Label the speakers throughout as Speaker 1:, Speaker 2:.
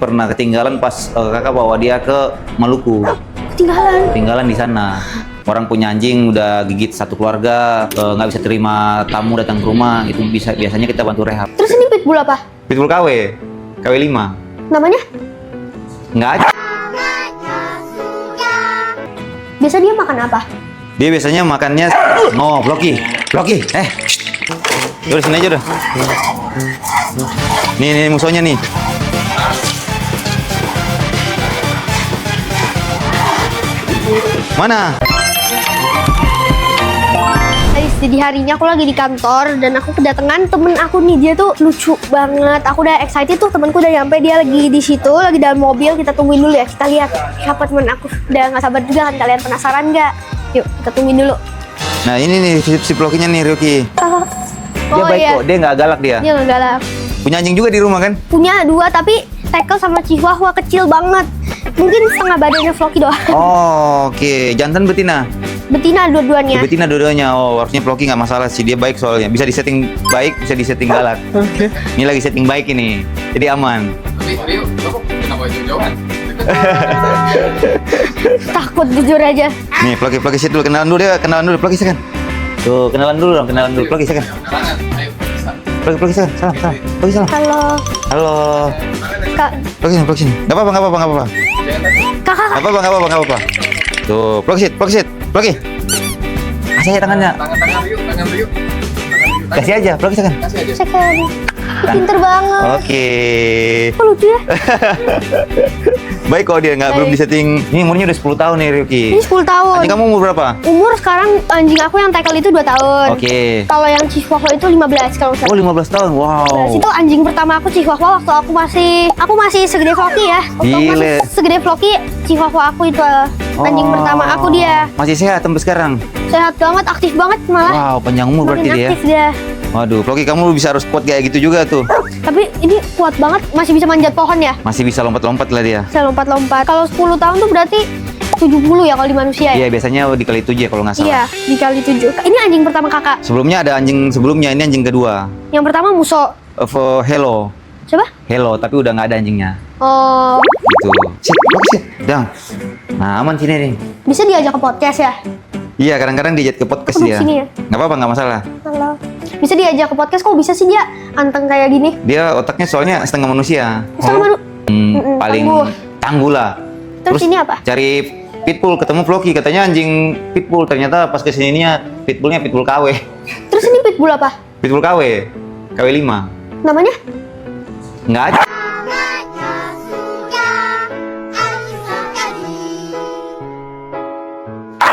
Speaker 1: Pernah ketinggalan pas kakak bawa dia ke Maluku. Ketinggalan di sana. Orang punya anjing udah gigit satu keluarga, nggak bisa terima tamu datang ke rumah, itu biasanya kita bantu rehab.
Speaker 2: Terus ini pitbull apa?
Speaker 1: Pitbull KW 5.
Speaker 2: Namanya?
Speaker 1: Nggak ada.
Speaker 2: Biasa dia makan apa?
Speaker 1: Dia biasanya makannya, Floki, shh. Udah sini aja udah. Nih musuhnya nih. Mana?
Speaker 2: Jadi harinya aku lagi di kantor dan aku kedatangan temen aku nih, dia tuh lucu banget. Aku udah excited tuh, temenku udah nyampe, dia lagi di situ, lagi dalam mobil. Kita tungguin dulu ya, kita lihat siapa temen aku. Udah nggak sabar juga kan, kalian penasaran nggak? Yuk kita tungguin dulu.
Speaker 1: Nah ini nih si Flokinya nih, Ryuki. Dia baik kok, dia nggak galak dia.
Speaker 2: Dia nggak galak.
Speaker 1: Punya anjing juga di rumah kan?
Speaker 2: Punya 2 tapi tackle sama Chihuahua kecil banget. Mungkin setengah badannya Floki doang.
Speaker 1: Oh, oke. Jantan betina?
Speaker 2: Betina dua-duanya.
Speaker 1: Betina dua-duanya. Oh, harusnya Floki nggak masalah sih. Dia baik soalnya. Bisa disetting baik, bisa disetting galak.
Speaker 3: Oke.
Speaker 1: Ini lagi setting baik ini. Jadi aman.
Speaker 3: Tapi kok kenapa jauh-jauhan?
Speaker 2: Takut jujur aja.
Speaker 1: Nih, Floki sit dulu. Kenalan dulu Floki sekan. Tuh, kenalan dulu Floki sekan.
Speaker 3: Kenalan, ayo.
Speaker 1: Floki sekan. Salam. Floki salam.
Speaker 2: Halo. Kak.
Speaker 1: Floki sini. Nggak apa-apa.
Speaker 2: Kakak.
Speaker 1: Nggak apa-apa. Tuh, Floki sit. Floki. Kasih aja tangannya.
Speaker 3: Tangan yuk.
Speaker 1: Kasih aja, Floki sekan.
Speaker 3: Kasih aja.
Speaker 2: Second. Pinter banget.
Speaker 1: Oke.
Speaker 2: Kok lucu ya?
Speaker 1: Baik kok dia, belum disetting. Ini umurnya udah 10 tahun nih, Ryuki.
Speaker 2: Ini 10 tahun.
Speaker 1: Anjing kamu umur berapa?
Speaker 2: Umur sekarang anjing aku yang tackle itu 2 tahun.
Speaker 1: Oke.
Speaker 2: Kalau yang Chihuahua itu 15 kalau nggak
Speaker 1: Oh,
Speaker 2: salah.
Speaker 1: 15 tahun. Wow.
Speaker 2: Itu anjing pertama aku Chihuahua waktu aku masih segede Floki ya. Waktu aku
Speaker 1: Gile.
Speaker 2: masih segede Floki, Chihuahua aku itu anjing
Speaker 1: Oh.
Speaker 2: pertama aku dia.
Speaker 1: Masih sehat sampai sekarang.
Speaker 2: Sehat banget, aktif banget malah.
Speaker 1: Wow, panjang umur berarti
Speaker 2: Makin
Speaker 1: dia.
Speaker 2: aktif dia.
Speaker 1: Waduh, Floki kamu bisa harus kuat kayak gitu juga tuh.
Speaker 2: Tapi ini kuat banget, masih bisa manjat pohon ya.
Speaker 1: Masih bisa lompat-lompat lah dia.
Speaker 2: Bisa lompat-lompat. Kalau 10 tahun tuh berarti 70 ya kalau di manusia ya?
Speaker 1: Iya, biasanya dikali 7 ya kalau nggak salah.
Speaker 2: Iya, dikali 7. Ini anjing pertama kakak.
Speaker 1: Sebelumnya ada anjing sebelumnya, ini anjing kedua.
Speaker 2: Yang pertama Muso.
Speaker 1: Hello.
Speaker 2: Coba?
Speaker 1: Hello, tapi udah nggak ada anjingnya.
Speaker 2: Oh,
Speaker 1: Gitu. Floki, Dang. Nah, aman sini nih.
Speaker 2: bisa diajak ke podcast ya?
Speaker 1: Iya, kadang-kadang diajak ke podcast
Speaker 2: Aku
Speaker 1: dia.
Speaker 2: sini ya?
Speaker 1: Nggak apa-apa, nggak masalah.
Speaker 2: Halo. Bisa diajak ke podcast, kok bisa sih dia anteng kayak gini?
Speaker 1: Dia otaknya soalnya setengah manusia.
Speaker 2: Sama
Speaker 1: Paling tangguh lah.
Speaker 2: Terus ini apa?
Speaker 1: Cari pitbull, ketemu Floki, katanya anjing pitbull. Ternyata pas kesininya pitbullnya pitbull KW.
Speaker 2: Terus ini pitbull apa?
Speaker 1: Pitbull KW 5.
Speaker 2: Namanya?
Speaker 1: Nggak ada.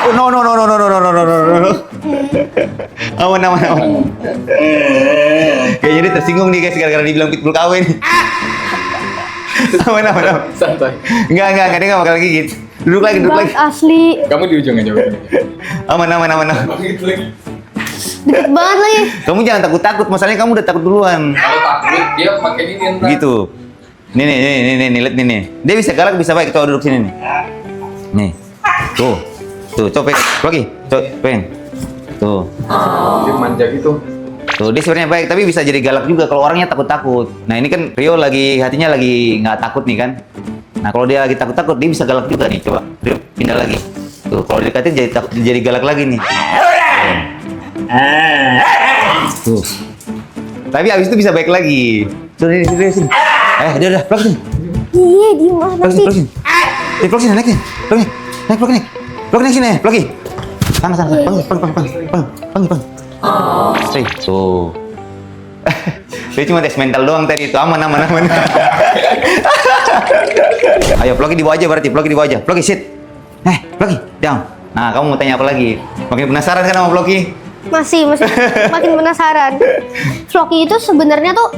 Speaker 1: Oh, no. Aman. Kayaknya dia tersinggung nih guys, gara-gara dibilang pitbull KW nih. Aman.
Speaker 3: Santai.
Speaker 1: Enggak, dia nggak bakal gigit. Duduk lagi.
Speaker 2: Banget asli.
Speaker 3: Kamu di ujung aja.
Speaker 1: Aman.
Speaker 3: Gitu lagi.
Speaker 2: Deket banget lagi.
Speaker 1: Kamu jangan takut, masalahnya kamu udah takut duluan.
Speaker 3: Kalau takut dia pakai ini ntar.
Speaker 1: Gitu. Nih, lihat nih. Dia bisa galak, bisa baik. Coba duduk sini nih. Nih. Tuh, coba Floki. Coba pengen. Tuh.
Speaker 3: Dia manja gitu.
Speaker 1: Tuh, dia sebenarnya baik, tapi bisa jadi galak juga kalau orangnya takut-takut. Nah, ini kan Rio hatinya lagi nggak takut nih kan. Nah, kalau dia lagi takut-takut, dia bisa galak juga nih. Coba, Rio pindah lagi. Tuh, kalau didekatin jadi galak lagi nih. Tuh. Tapi abis itu bisa baik lagi. Tuh, sini. Dia udah, Floki sini.
Speaker 2: Iya, dia mana sih?
Speaker 1: Floki sini. Floki sini, naik nih. Floki naik sini, Floki. Panggil. Tuh. Dia cuma tes mental doang tadi itu, aman. Ayo, Floki dibawa aja berarti, Floki sit. Floki, down. Nah, kamu mau tanya apa lagi? Makin penasaran kan sama Floki?
Speaker 2: Masih makin penasaran. Floki itu sebenarnya tuh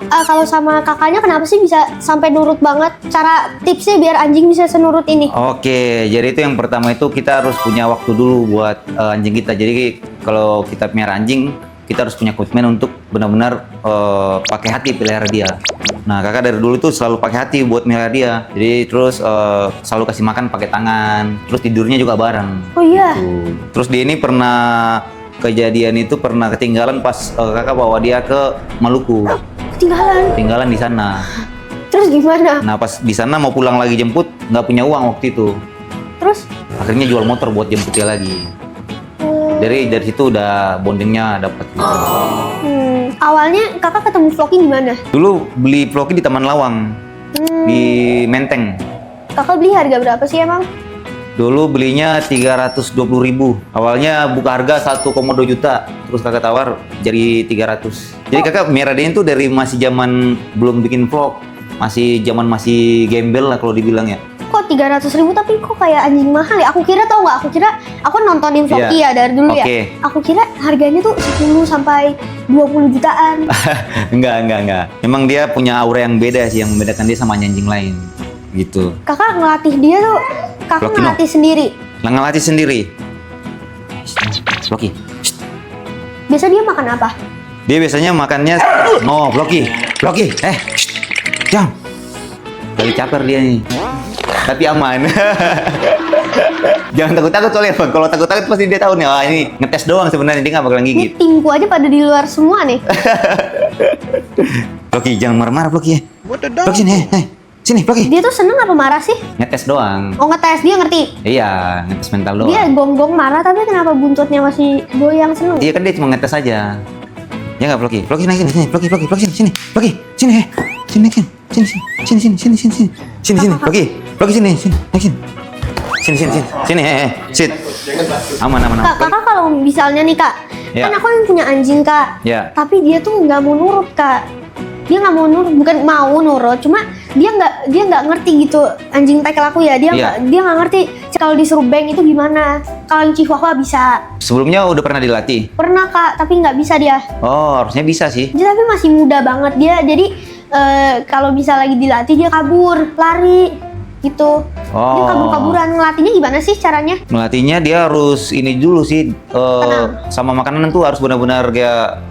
Speaker 2: kalau sama kakaknya kenapa sih bisa sampai nurut banget? Cara tipsnya biar anjing bisa senurut ini?
Speaker 1: Oke, jadi itu yang pertama itu kita harus punya waktu dulu buat anjing kita. Jadi kalau kita punya anjing, kita harus punya komitmen untuk benar-benar pakai hati pelihara dia. Nah, kakak dari dulu tuh selalu pakai hati buat melihara dia. Jadi terus selalu kasih makan pakai tangan, terus tidurnya juga bareng.
Speaker 2: Oh iya.
Speaker 1: Tuh. Terus dia ini pernah ketinggalan pas kakak bawa dia ke Maluku. Ketinggalan di sana.
Speaker 2: Terus gimana?
Speaker 1: Nah pas di sana mau pulang lagi jemput, nggak punya uang waktu itu.
Speaker 2: Terus?
Speaker 1: Akhirnya jual motor buat jemput dia lagi. Dari situ udah bondingnya dapat. Gitu.
Speaker 2: Awalnya kakak ketemu Floki di mana?
Speaker 1: Dulu beli Floki di Taman Lawang, di Menteng.
Speaker 2: Kakak beli harga berapa sih emang?
Speaker 1: Dulu belinya 320.000. Awalnya buka harga 1,2 juta. Terus kakak tawar jadi 300. Jadi kakak merah dia itu dari masih zaman belum bikin vlog. Masih gembel lah kalau dibilang ya.
Speaker 2: Kok 300.000 tapi kok kayak anjing mahal ya? Aku kira tau nggak? Aku nontonin Floki ya dari dulu ya. Aku kira harganya tuh 10 sampai 20 jutaan.
Speaker 1: Enggak. Memang dia punya aura yang beda sih, yang membedakan dia sama anjing lain. Gitu.
Speaker 2: Kakak ngelatih dia tuh, kakak ngelatih sendiri.
Speaker 1: Ngelatih sendiri. Floki.
Speaker 2: Biasa dia makan apa?
Speaker 1: Dia biasanya makannya Floki. Jam. Lagi caper dia nih. Tapi aman. Jangan takut-takut soalnya, Bang. Kalau takut-takut pasti dia tahu nih, wah ini ngetes doang sebenarnya, dia nggak bakalan gigit.
Speaker 2: Ini timku aja pada di luar semua nih.
Speaker 1: Floki, jangan marah-marah Floki ya. Floki sini, sini Floki.
Speaker 2: Dia tuh seneng apa marah sih?
Speaker 1: Ngetes doang.
Speaker 2: Oh ngetes, dia ngerti?
Speaker 1: Iya, ngetes mental doang.
Speaker 2: Dia gonggong marah, tapi kenapa buntutnya masih goyang seneng?
Speaker 1: Iya kan dia cuma ngetes aja. Ya nggak Floki? Floki sini, Floki sini, Floki sini, sini, Floki sini, sit. Aman.
Speaker 2: Kakak kalau misalnya nih kak,
Speaker 1: Ya.
Speaker 2: kan aku yang punya anjing kak,
Speaker 1: Ya.
Speaker 2: tapi dia tuh nggak mau nurut kak. Dia nggak mau nurut, bukan mau nurut, cuma dia nggak ngerti gitu anjing tackle aku ya. Dia nggak ngerti kalau disuruh bang itu gimana. Kalau yang Chihuahua bisa.
Speaker 1: Sebelumnya udah pernah dilatih?
Speaker 2: Pernah kak, tapi nggak bisa dia.
Speaker 1: Oh, harusnya bisa sih.
Speaker 2: Dia tapi masih muda banget dia, jadi kalau bisa lagi dilatih dia kabur, lari gitu. Dia kabur-kaburan. Ngelatihnya gimana sih caranya?
Speaker 1: Melatihnya dia harus ini dulu sih, sama makanan tuh harus benar-benar gak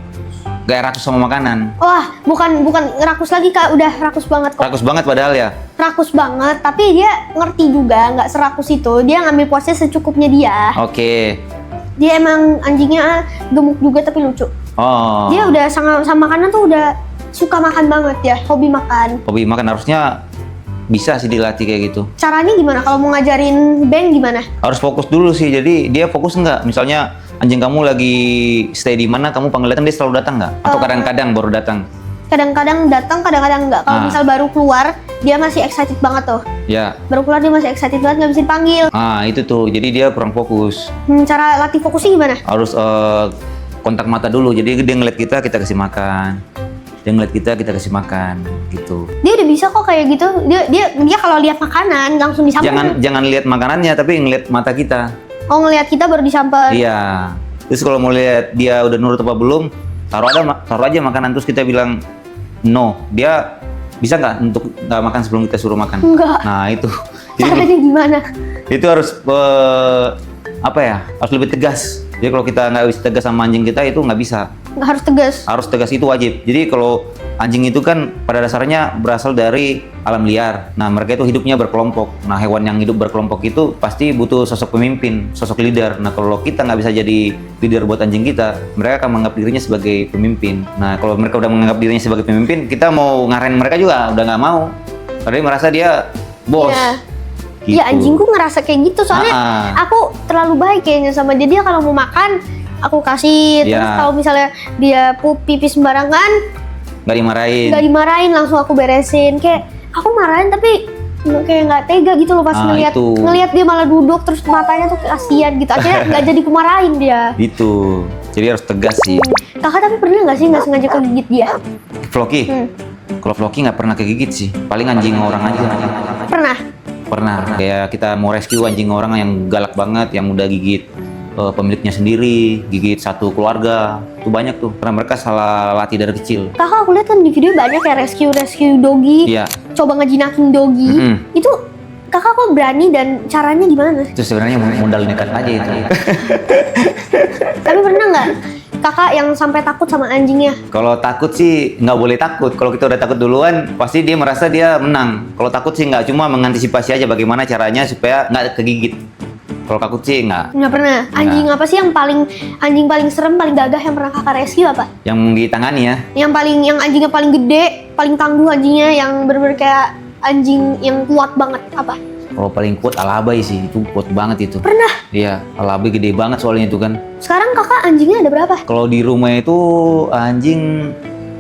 Speaker 1: rakus sama makanan.
Speaker 2: Wah, bukan rakus lagi kak, udah rakus banget kok.
Speaker 1: Rakus banget padahal ya.
Speaker 2: Rakus banget, tapi dia ngerti juga, nggak serakus itu. Dia ngambil porsi secukupnya dia.
Speaker 1: Oke.
Speaker 2: Dia emang anjingnya gemuk juga tapi lucu.
Speaker 1: Oh.
Speaker 2: Dia udah sama makanan tuh udah suka makan banget ya, hobi makan.
Speaker 1: Hobi makan harusnya bisa sih dilatih kayak gitu.
Speaker 2: Caranya gimana? Kalau mau ngajarin bang gimana?
Speaker 1: Harus fokus dulu sih. Jadi dia fokus nggak? Misalnya anjing kamu lagi stay di mana, kamu panggil datang, dia selalu datang nggak? Atau kadang-kadang baru datang?
Speaker 2: Kadang-kadang datang, kadang-kadang nggak. Kalau misal baru keluar, dia masih excited banget tuh.
Speaker 1: Ya.
Speaker 2: Baru keluar dia masih excited banget, nggak bisa dipanggil.
Speaker 1: Itu tuh. Jadi dia kurang fokus.
Speaker 2: Cara latih fokusnya gimana?
Speaker 1: Harus kontak mata dulu. Jadi dia ngeliat kita kasih makan. Dia ngeliat kita kasih makan gitu.
Speaker 2: Dia udah bisa kok kayak gitu. Dia kalau lihat makanan langsung disamperin.
Speaker 1: Jangan lihat makanannya, tapi ngeliat mata kita.
Speaker 2: Oh, ngelihat kita baru disamper.
Speaker 1: Iya. Terus kalau mau lihat dia udah nurut apa belum, taruh aja makanan, terus kita bilang no. Dia bisa nggak untuk nggak makan sebelum kita suruh makan?
Speaker 2: Enggak.
Speaker 1: Nah itu.
Speaker 2: Caranya gimana?
Speaker 1: Itu harus harus lebih tegas. Jadi kalau kita nggak bisa tegas sama anjing kita itu nggak bisa.
Speaker 2: Nggak harus tegas.
Speaker 1: Harus tegas, itu wajib. Jadi kalau anjing itu kan pada dasarnya berasal dari alam liar. Nah mereka itu hidupnya berkelompok. Nah hewan yang hidup berkelompok itu pasti butuh sosok pemimpin, sosok leader. Nah kalau kita nggak bisa jadi leader buat anjing kita, mereka akan menganggap dirinya sebagai pemimpin. Nah kalau mereka udah menganggap dirinya sebagai pemimpin, kita mau ngarahin mereka juga udah nggak mau. Karena dia merasa dia bos.
Speaker 2: Iya.
Speaker 1: Gitu.
Speaker 2: Ya anjingku ngerasa kayak gitu soalnya aku terlalu baik kayaknya sama dia. Dia kalau mau makan aku kasih. Terus kalau misalnya dia pipis sembarangan nggak dimarahin, langsung aku beresin. Kayak aku marahin tapi kayak nggak tega gitu loh pas ngelihat dia malah duduk terus matanya tuh kasihan gitu. Akhirnya nggak jadi kumarahin dia.
Speaker 1: Gitu. Jadi harus tegas sih.
Speaker 2: Kakak tapi pernah nggak sih nggak sengaja kegigit dia?
Speaker 1: Floki? Kalau Floki nggak pernah kegigit sih. Paling anjing orang aja. Pernah. Kayak kita mau rescue anjing orang yang galak banget, yang udah gigit pemiliknya sendiri, gigit satu keluarga. Itu banyak tuh. Karena mereka salah latih dari kecil.
Speaker 2: Kakak aku lihat kan di video banyak ya rescue doggy.
Speaker 1: Iya.
Speaker 2: Coba ngejinakin doggy. Itu kakak kok berani dan caranya gimana?
Speaker 1: Itu sebenarnya modal nekat aja itu.
Speaker 2: Tapi pernah nggak kakak yang sampai takut sama anjingnya?
Speaker 1: Kalau takut sih nggak boleh takut. Kalau kita udah takut duluan, pasti dia merasa dia menang. Kalau takut sih nggak, cuma mengantisipasi aja bagaimana caranya supaya nggak kegigit. Kalau takut sih nggak.
Speaker 2: Nggak pernah. Anjing apa sih yang anjing paling serem, paling gagah yang pernah kakak rescue apa?
Speaker 1: Yang ditangani ya.
Speaker 2: Yang anjingnya paling gede, paling tangguh anjingnya, yang bener-bener kayak anjing yang kuat banget apa?
Speaker 1: Kalau paling kuat Alabai sih, itu kuat banget itu.
Speaker 2: Pernah.
Speaker 1: Iya, Alabai gede banget soalnya itu kan.
Speaker 2: Sekarang kakak anjingnya ada berapa?
Speaker 1: Kalau di rumah itu anjing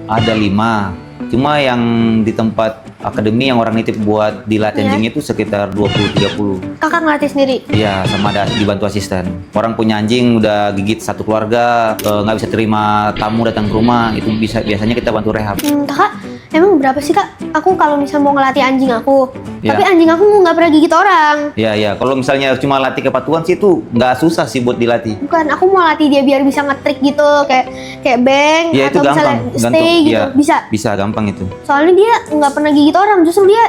Speaker 1: ada 5. Cuma yang di tempat akademi yang orang nitip buat dilatih
Speaker 2: Iya.
Speaker 1: anjingnya itu sekitar 20-30.
Speaker 2: Kakak ngelatih sendiri?
Speaker 1: Iya, sama ada dibantu asisten. Orang punya anjing udah gigit satu keluarga, nggak bisa terima tamu datang ke rumah, itu biasanya kita bantu rehab.
Speaker 2: Kakak, emang berapa sih kak? Aku kalau misal mau ngelatih anjing aku,
Speaker 1: Iya.
Speaker 2: tapi anjing aku nggak pernah gigit orang.
Speaker 1: Iya, iya. Kalau misalnya cuma latih kepatuhan sih itu nggak susah sih buat dilatih.
Speaker 2: Bukan, aku mau latih dia biar bisa nge-trick gitu, kayak bang
Speaker 1: Iya, itu
Speaker 2: atau misalnya
Speaker 1: gampang.
Speaker 2: stay gitu,
Speaker 1: Iya,
Speaker 2: bisa.
Speaker 1: Bisa gampang itu.
Speaker 2: Soalnya dia nggak pernah gigit orang, justru dia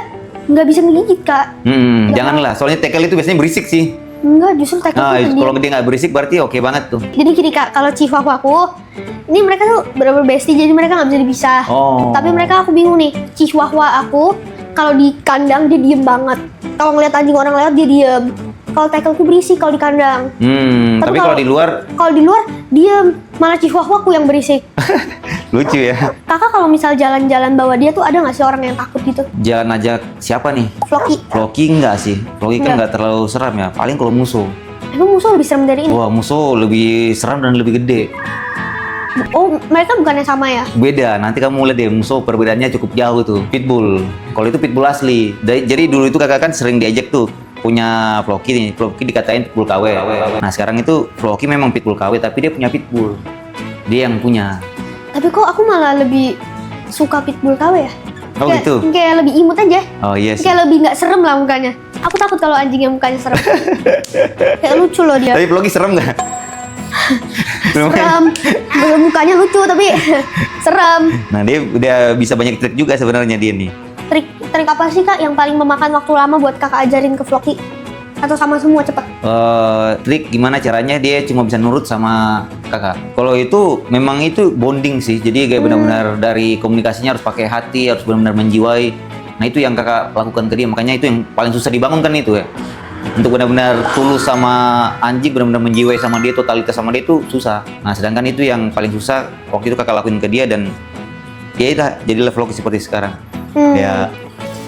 Speaker 2: nggak bisa ngegigit kak.
Speaker 1: Janganlah. Soalnya tackle itu biasanya berisik sih.
Speaker 2: Enggak, justru tackle
Speaker 1: Nah,
Speaker 2: tuh
Speaker 1: kalau dia nggak berisik berarti oke banget tuh.
Speaker 2: Jadi gini kak, kalau chihuahua aku, ini mereka tuh bener-bener bestie, jadi mereka nggak bisa dipisah.
Speaker 1: Oh.
Speaker 2: Tapi mereka aku bingung nih, chihuahua aku kalau di kandang dia diem banget. Kalau ngeliat anjing orang lewat dia diem. Kalau tackleku berisik kalau di kandang.
Speaker 1: Tapi kalau di luar
Speaker 2: Kalau di luar diem, malah chihuahua aku yang berisik.
Speaker 1: lucu ya.
Speaker 2: Kakak kalau misal jalan-jalan bawa dia tuh ada nggak sih orang yang takut gitu?
Speaker 1: Jalan aja siapa nih?
Speaker 2: Floki.
Speaker 1: Floki enggak sih. Floki kan nggak terlalu seram ya. Paling kalau musuh.
Speaker 2: Emang musuh lebih serem dari ini?
Speaker 1: Wah, musuh lebih seram dan lebih gede.
Speaker 2: Oh, mereka bukannya sama ya?
Speaker 1: Beda, nanti kamu lihat deh musuh perbedaannya cukup jauh tuh. Pitbull. Kalau itu pitbull asli. Jadi dulu itu kakak kan sering diajak tuh punya Floki nih. Floki dikatain pitbull KW. Nah, sekarang itu Floki memang pitbull KW tapi dia punya pitbull. Dia yang punya.
Speaker 2: Tapi kok aku malah lebih suka pitbull KW ya?
Speaker 1: Oh,
Speaker 2: Kayak-
Speaker 1: gitu?
Speaker 2: Kayak lebih imut aja.
Speaker 1: Oh iya sih.
Speaker 2: Kayak lebih nggak serem lah mukanya. Aku takut kalau anjing yang mukanya serem. Kayak lucu loh dia.
Speaker 1: Tapi Floki serem nggak?
Speaker 2: Serem. Mukanya lucu tapi serem.
Speaker 1: Nah, dia udah bisa banyak trik juga sebenarnya dia nih.
Speaker 2: Trik apa sih kak yang paling memakan waktu lama buat kakak ajarin ke Floki? Atau sama semua cepet?
Speaker 1: Trik gimana caranya dia cuma bisa nurut sama kakak. Kalau itu memang itu bonding sih. Jadi kayak benar-benar dari komunikasinya harus pakai hati, harus benar-benar menjiwai. Nah, itu yang kakak lakukan ke dia. Makanya itu yang paling susah dibangunkan itu ya. Untuk benar-benar tulus sama anjing, benar-benar menjiwai sama dia, totalitas sama dia itu susah. Nah, sedangkan itu yang paling susah waktu itu kakak lakuin ke dia dan ya itu jadilah Floki seperti sekarang. Ya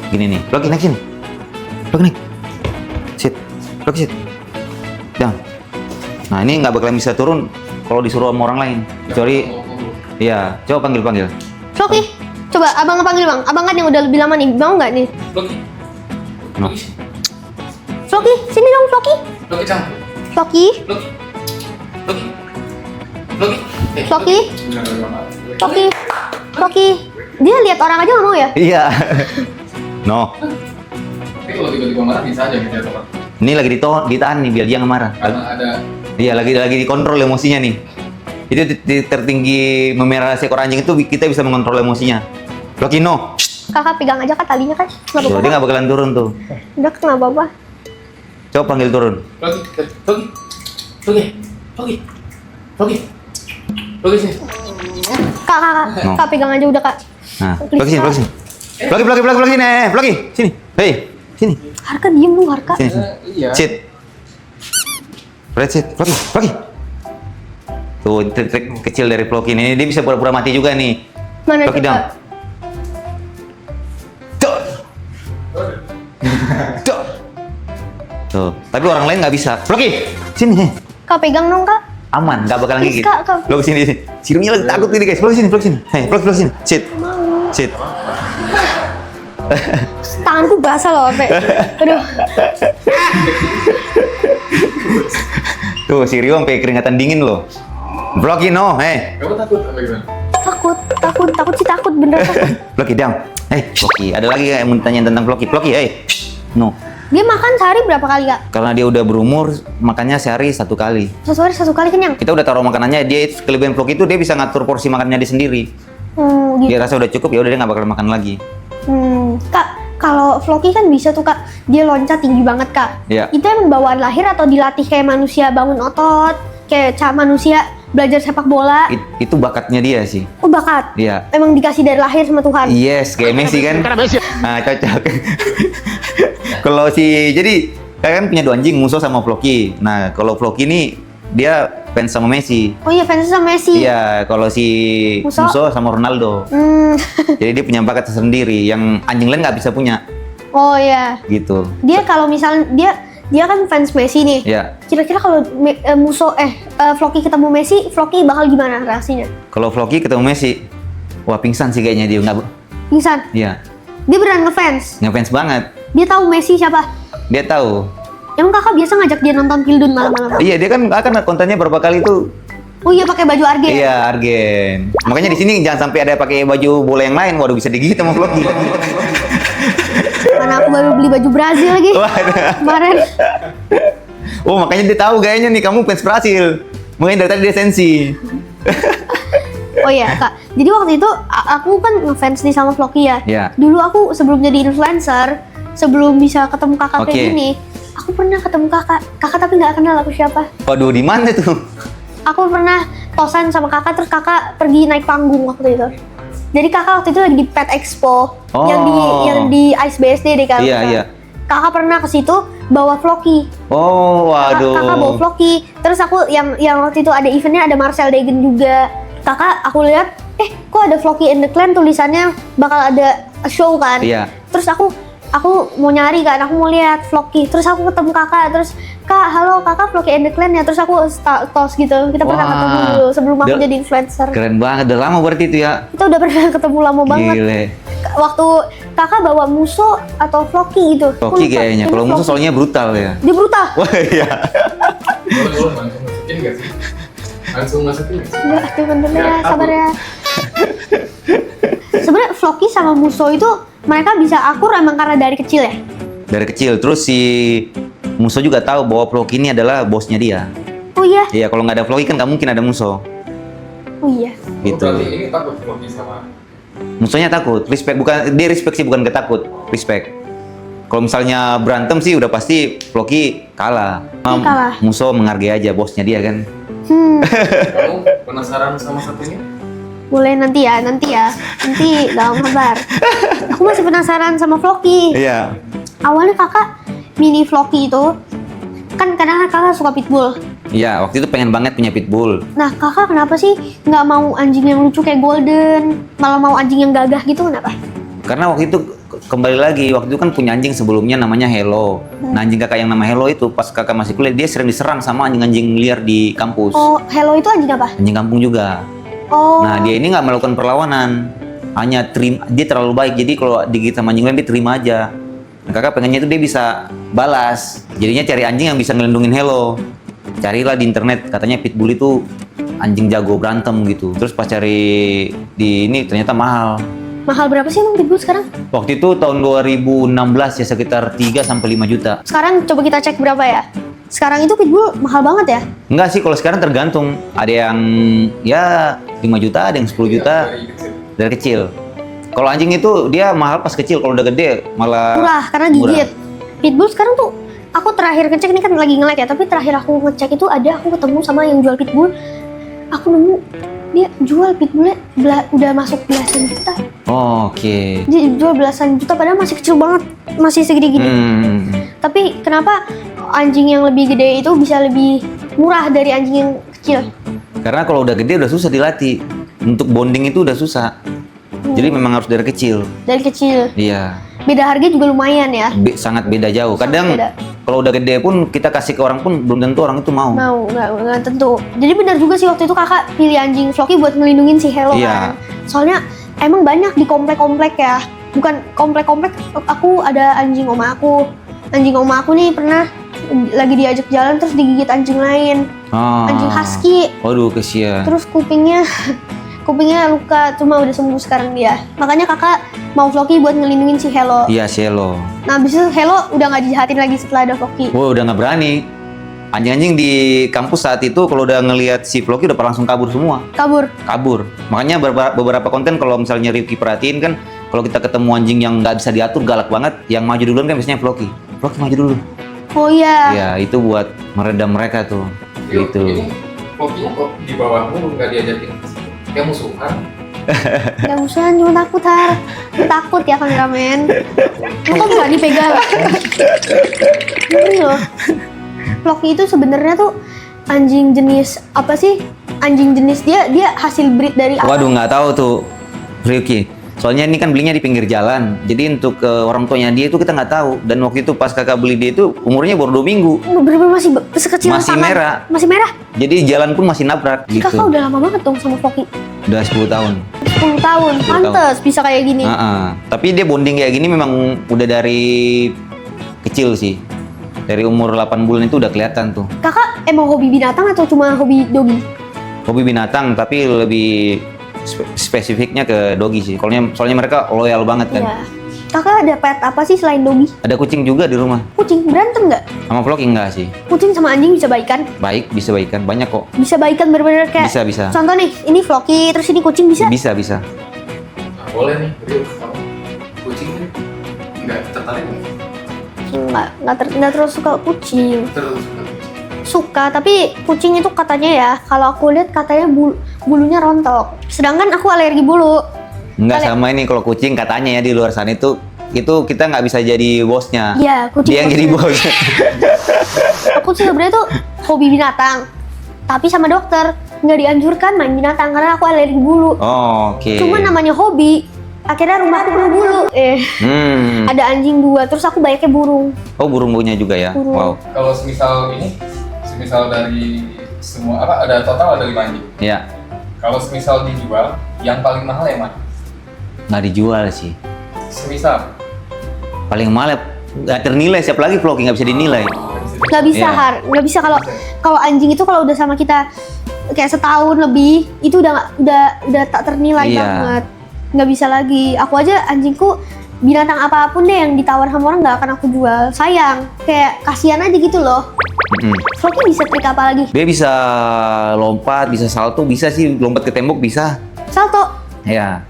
Speaker 1: gini nih. Floki naik sini. Floki naik. Sit. Floki sit. Jangan. Nah, ini nggak bakalan bisa turun kalau disuruh sama orang lain. Kecuali iya, coba panggil.
Speaker 2: Floki, coba abang panggil bang. Abang kan yang udah lebih lama nih, mau nggak nih?
Speaker 3: Loki.
Speaker 1: No.
Speaker 3: Loki.
Speaker 2: Floki, sini dong Floki.
Speaker 3: Loki cang.
Speaker 2: Floki,
Speaker 3: Loki. Loki. Loki.
Speaker 2: Floki, Floki, Floki. Dia lihat orang aja nggak mau ya?
Speaker 1: Iya. No.
Speaker 3: Tapi kalau tiba-tiba marah bisa aja gitu ya teman.
Speaker 1: Ini lagi ditahan nih biar dia nggak marah.
Speaker 3: Karena ada
Speaker 1: Iya, lagi dikontrol emosinya nih. Itu tertinggi memelihara seekor anjing itu kita bisa mengontrol emosinya. Floki no.
Speaker 2: Kakak pegang aja kan talinya kan? Nggak
Speaker 1: Tuh,
Speaker 2: apa-apa.
Speaker 1: dia nggak bakalan turun tuh.
Speaker 2: Udah nggak apa-apa.
Speaker 1: Coba panggil turun.
Speaker 3: Loki. Loki. Loki. Loki. Loki. Loki sini.
Speaker 2: Kak,
Speaker 1: No.
Speaker 2: kak pegang aja udah kak.
Speaker 1: Nah,
Speaker 2: Please,
Speaker 1: Floki sini,
Speaker 2: Kak.
Speaker 1: Floki sini. Floki sini. Floki, sini. Hei, sini.
Speaker 2: Harka diem dong Harka.
Speaker 1: Sini.
Speaker 3: Iya.
Speaker 1: Sit. Fred, sit. Floki. Tuh, trik kecil dari Floki ini. Dia bisa pura-pura mati juga nih.
Speaker 2: Mana
Speaker 1: Floki
Speaker 2: coba?
Speaker 1: down. Tuh. Tuh, tapi orang lain nggak bisa. Floki, sini.
Speaker 2: Kak pegang dong kak.
Speaker 1: Aman, nggak bakalan
Speaker 2: Please,
Speaker 1: gigit.
Speaker 2: Kak.
Speaker 1: Floki sini. Sirumnya lagi takut ini guys. Floki sini. Hei, Floki sini. Sit.
Speaker 2: Tanganku basah loh, Pe. Aduh.
Speaker 1: Tuh, si Rio sampai keringatan dingin loh. Floki no,
Speaker 3: Kamu takut apa gimana?
Speaker 2: Takut sih takut, bener takut.
Speaker 1: Floki down. Floki, ada lagi yang mau ditanya tentang Floki? Floki, no.
Speaker 2: Dia makan sehari berapa kali kak?
Speaker 1: Karena dia udah berumur, makannya sehari 1 kali.
Speaker 2: Satu kali kenyang?
Speaker 1: Kita udah taruh makanannya, kelebihan Floki itu dia bisa ngatur porsi makannya dia sendiri.
Speaker 2: Gitu.
Speaker 1: Dia rasa udah cukup, ya udah dia nggak bakal makan lagi.
Speaker 2: Kak, kalau Floki kan bisa tuh kak, dia loncat tinggi banget kak.
Speaker 1: Iya.
Speaker 2: Itu emang bawaan lahir atau dilatih kayak manusia bangun otot, kayak manusia belajar sepak bola?
Speaker 1: Itu bakatnya dia sih.
Speaker 2: Oh bakat?
Speaker 1: Iya.
Speaker 2: Emang dikasih dari lahir sama Tuhan?
Speaker 1: Yes, kayak Messi kan? Nah, cocok. Kalau jadi Kakak kan punya 2 anjing, Musso sama Floki. Nah, kalau Floki ini dia fans sama Messi.
Speaker 2: Oh iya, fans sama Messi.
Speaker 1: Iya, kalau si
Speaker 2: Musso?
Speaker 1: Musso sama Ronaldo. Jadi dia punya bakat tersendiri yang anjing lain nggak bisa punya.
Speaker 2: Oh iya.
Speaker 1: Gitu.
Speaker 2: Dia kalau misalnya dia kan fans Messi nih.
Speaker 1: Ya.
Speaker 2: Kira-kira kalau Floki ketemu Messi, Floki bakal gimana reaksinya?
Speaker 1: Kalau Floki ketemu Messi, wah pingsan sih kayaknya dia nggak.
Speaker 2: Pingsan.
Speaker 1: Iya.
Speaker 2: Dia beneran ngefans.
Speaker 1: Ngefans banget.
Speaker 2: Dia tahu Messi siapa?
Speaker 1: Dia tahu.
Speaker 2: Emang kakak biasa ngajak dia nonton Pildun malam-malam?
Speaker 1: Iya, dia kan kontennya berapa kali tuh.
Speaker 2: Oh iya, pakai baju Argen.
Speaker 1: Iya, Argen. Makanya di sini jangan sampai ada pakai baju bola yang lain. Waduh, bisa digigit sama Floki.
Speaker 2: Mana aku baru beli baju Brazil lagi
Speaker 1: Waduh.
Speaker 2: kemarin.
Speaker 1: Oh, makanya dia tahu kayaknya nih kamu fans Brasil. Makanya dari tadi dia sensi.
Speaker 2: Oh iya kak, jadi waktu itu aku kan ngefans nih sama Floki ya.
Speaker 1: Iya.
Speaker 2: Dulu aku sebelum jadi influencer, sebelum bisa ketemu kakak kayak
Speaker 1: Oke.
Speaker 2: gini, aku pernah ketemu kakak tapi nggak kenal aku siapa.
Speaker 1: Waduh, di mana tuh?
Speaker 2: Aku pernah tosan sama kakak, terus kakak pergi naik panggung waktu itu. Jadi kakak waktu itu lagi di Pet Expo,
Speaker 1: Oh.
Speaker 2: yang di Ice BSD deh kalau
Speaker 1: Iya,
Speaker 2: nggak salah.
Speaker 1: iya.
Speaker 2: Kakak pernah ke situ bawa Floki.
Speaker 1: Oh, waduh.
Speaker 2: Kakak bawa Floki. Terus aku yang waktu itu ada eventnya ada Marcel Degen juga. Kakak aku lihat, kok ada Floki and the Clan tulisannya bakal ada show kan?
Speaker 1: Iya.
Speaker 2: Terus aku mau nyari kan, aku mau lihat Floki. Terus aku ketemu kakak, terus kak, halo kakak Floki and the Clan ya. Terus aku tos gitu, kita pernah
Speaker 1: Wah.
Speaker 2: ketemu dulu sebelum aku
Speaker 1: Udah-
Speaker 2: jadi influencer.
Speaker 1: Keren banget, udah lama berarti itu ya.
Speaker 2: Kita udah pernah ketemu lama banget.
Speaker 1: Gile.
Speaker 2: Waktu kakak bawa Musso atau Floki gitu. Aku
Speaker 1: Floki
Speaker 2: lupa.
Speaker 1: kayaknya.
Speaker 2: Ini
Speaker 1: Kalau Musso
Speaker 2: Floki.
Speaker 1: soalnya brutal ya.
Speaker 2: Dia brutal.
Speaker 1: Wah, iya.
Speaker 3: Boleh langsung masukin nggak sih? Langsung masukin nggak sih?
Speaker 2: Enggak, tunggu dulu ya,
Speaker 3: Ya,
Speaker 2: sabar
Speaker 3: aku-
Speaker 2: ya. Sebenarnya Floki sama Musso itu mereka bisa akur emang karena dari kecil ya?
Speaker 1: Dari kecil. Terus si Musso juga tahu bahwa Floki ini adalah bosnya dia.
Speaker 2: Oh iya?
Speaker 1: Iya, kalau nggak ada Floki kan nggak mungkin ada Musso.
Speaker 2: Oh iya.
Speaker 1: Gitu.
Speaker 3: Berarti ini takut Floki sama
Speaker 1: Musuhnya takut, respect dia respect sih bukan ketakut, respect. Kalau misalnya berantem sih udah pasti Floki kalah.
Speaker 2: Kalah.
Speaker 1: Musuh menghargai aja bosnya dia kan.
Speaker 3: kamu penasaran sama satunya?
Speaker 2: Boleh nanti ya. Nanti dalam kabar. Aku masih penasaran sama Floki.
Speaker 1: Iya.
Speaker 2: Awalnya kakak mini Floki itu kan kadang kakak suka pitbull.
Speaker 1: Iya, waktu itu pengen banget punya pitbull.
Speaker 2: Nah kakak kenapa sih nggak mau anjing yang lucu kayak Golden, malah mau anjing yang gagah gitu, kenapa?
Speaker 1: Karena waktu itu kembali lagi, waktu itu kan punya anjing sebelumnya namanya Hello. Nah, anjing kakak yang nama Hello itu pas kakak masih kuliah dia sering diserang sama anjing-anjing liar di kampus.
Speaker 2: Oh, Hello itu anjing apa?
Speaker 1: Anjing kampung juga.
Speaker 2: Oh.
Speaker 1: Nah, dia ini nggak melakukan perlawanan. Hanya dia terlalu baik. Jadi kalau digigit sama anjing lain dia terima aja. Nah, kakak pengennya itu dia bisa balas. Jadinya cari anjing yang bisa ngelindungin Hello. Carilah di internet, katanya pitbull itu anjing jago berantem gitu. Terus pas cari di ini ternyata mahal.
Speaker 2: Mahal berapa sih emang pitbull sekarang?
Speaker 1: Waktu itu tahun 2016 ya sekitar 3 sampai 5 juta.
Speaker 2: Sekarang coba kita cek berapa ya? Sekarang itu pitbull mahal banget ya?
Speaker 1: Enggak sih, kalau sekarang tergantung. Ada yang ya 5 juta, ada yang 10 juta
Speaker 3: Dari kecil.
Speaker 1: dari kecil. Kalau anjing itu dia mahal pas kecil, kalau udah gede malah
Speaker 2: Murah karena gigit. Pitbull sekarang tuh aku terakhir ngecek ini kan lagi nge-lag ya, tapi terakhir aku ngecek itu aku ketemu sama yang jual pitbull. Aku nemu dia jual pitbullnya udah masuk belasan juta.
Speaker 1: Oh, oke.
Speaker 2: Dia jual belasan juta padahal masih kecil banget, masih segede gini. Tapi kenapa anjing yang lebih gede itu bisa lebih murah dari anjing yang kecil?
Speaker 1: Karena kalau udah gede udah susah dilatih. Untuk bonding itu udah susah. Jadi memang harus dari kecil.
Speaker 2: Dari kecil.
Speaker 1: Iya.
Speaker 2: Beda harga juga lumayan ya.
Speaker 1: Sangat beda jauh. Kadang
Speaker 2: beda.
Speaker 1: kalau udah gede pun kita kasih ke orang pun belum tentu orang itu mau.
Speaker 2: Mau, nggak tentu. Jadi benar juga sih waktu itu kakak pilih anjing Floki buat ngelindungin si Hello
Speaker 1: Iya.
Speaker 2: kan. Soalnya emang banyak di komplek-komplek ya. Bukan komplek-komplek, aku ada anjing oma aku. Anjing oma aku nih pernah lagi diajak jalan terus digigit anjing lain. Anjing husky.
Speaker 1: Waduh, kesian.
Speaker 2: Terus kupingnya luka, cuma udah sembuh sekarang dia. Makanya kakak mau Floki buat ngelindungin si Hello.
Speaker 1: Iya, Cielo.
Speaker 2: Nah abis itu Hello udah nggak dijahatin lagi setelah ada Floki.
Speaker 1: Wah, udah nggak berani. Anjing-anjing di kampus saat itu kalau udah ngelihat si Floki udah langsung kabur semua. Kabur. Makanya beberapa konten kalau misalnya Rifki perhatiin kan, kalau kita ketemu anjing yang nggak bisa diatur galak banget, yang maju duluan kan biasanya Floki. Floki maju dulu.
Speaker 2: Oh iya.
Speaker 1: Ya, itu buat meredam mereka tuh.
Speaker 3: Yuk,
Speaker 1: Gitu.
Speaker 3: Ini Floki kok di bawahmu nggak diajakin kayak musuhan?
Speaker 2: Gak musuhan, cuma takut Har. Takut ya kameramen. Lu kok berani pegang? Ini loh. Floki itu sebenarnya tuh anjing jenis apa sih? Anjing jenis dia hasil breed dari apa?
Speaker 1: Waduh, nggak tahu tuh, Ryuki. Soalnya ini kan belinya di pinggir jalan. Jadi untuk orang tuanya dia itu kita nggak tahu. Dan waktu itu pas kakak beli dia itu umurnya baru 2 minggu.
Speaker 2: Bener-bener masih sekecil
Speaker 1: Masih
Speaker 2: tangan.
Speaker 1: merah.
Speaker 2: Masih merah.
Speaker 1: Jadi jalan pun masih nabrak gitu.
Speaker 2: Kakak udah lama banget dong sama Floki.
Speaker 1: Udah 10 tahun.
Speaker 2: 10 tahun.
Speaker 1: 10
Speaker 2: Pantes bisa kayak gini.
Speaker 1: Tapi dia bonding kayak gini memang udah dari kecil sih. Dari umur 8 bulan itu udah kelihatan tuh.
Speaker 2: Kakak emang hobi binatang atau cuma hobi doggy?
Speaker 1: Hobi binatang tapi lebih spesifiknya ke doggy sih. Soalnya mereka loyal banget kan.
Speaker 2: Iya. Kakak ada pet apa sih selain doggy?
Speaker 1: Ada kucing juga di rumah.
Speaker 2: Kucing berantem nggak?
Speaker 1: Sama Floki enggak sih.
Speaker 2: Kucing sama anjing bisa baikan?
Speaker 1: Baik, bisa baikan. Banyak kok.
Speaker 2: Bisa baikan bener-bener kayak
Speaker 1: Bisa.
Speaker 2: contoh nih, ini Floki, terus ini kucing bisa?
Speaker 1: Bisa.
Speaker 3: Nah, boleh nih, Rio. Kalau kucing ini nggak tertarik nggak?
Speaker 2: Nggak terus suka kucing.
Speaker 3: Terus
Speaker 2: Suka, tapi kucing itu katanya ya, kalau aku lihat katanya bulunya rontok. Sedangkan aku alergi bulu.
Speaker 1: Enggak sama ini kalau kucing katanya ya di luar sana itu kita nggak bisa jadi bosnya.
Speaker 2: Iya, kucing.
Speaker 1: Dia yang jadi bos.
Speaker 2: Aku sih sebenarnya tuh hobi binatang, tapi sama dokter nggak dianjurkan main binatang karena aku alergi bulu.
Speaker 1: Oh, oke.
Speaker 2: Cuma namanya hobi, akhirnya rumahku penuh bulu. Ada anjing 2, terus aku banyaknya burung.
Speaker 1: Oh, burung punya juga ya.
Speaker 2: Burung.
Speaker 1: Wow.
Speaker 3: Kalau semisal dari semua ada total ada 5 anjing.
Speaker 1: Ya,
Speaker 3: Kalau semisal dijual, yang paling mahal yang mana?
Speaker 1: nggak dijual sih.
Speaker 3: Semisal
Speaker 1: Paling mahal nggak ternilai. Siapa lagi Floki nggak bisa dinilai.
Speaker 2: Nggak bisa
Speaker 1: Iya.
Speaker 2: nggak bisa kalau anjing itu kalau udah sama kita kayak setahun lebih itu udah tak ternilai
Speaker 1: Iya.
Speaker 2: banget. Nggak bisa lagi. Aku aja anjingku binatang apapun deh yang ditawar sama orang nggak akan aku jual. Sayang, kayak kasihan aja gitu loh. Floki bisa trik apa lagi?
Speaker 1: Dia bisa lompat, bisa salto, bisa sih lompat ke tembok bisa.
Speaker 2: Salto.
Speaker 1: Ya,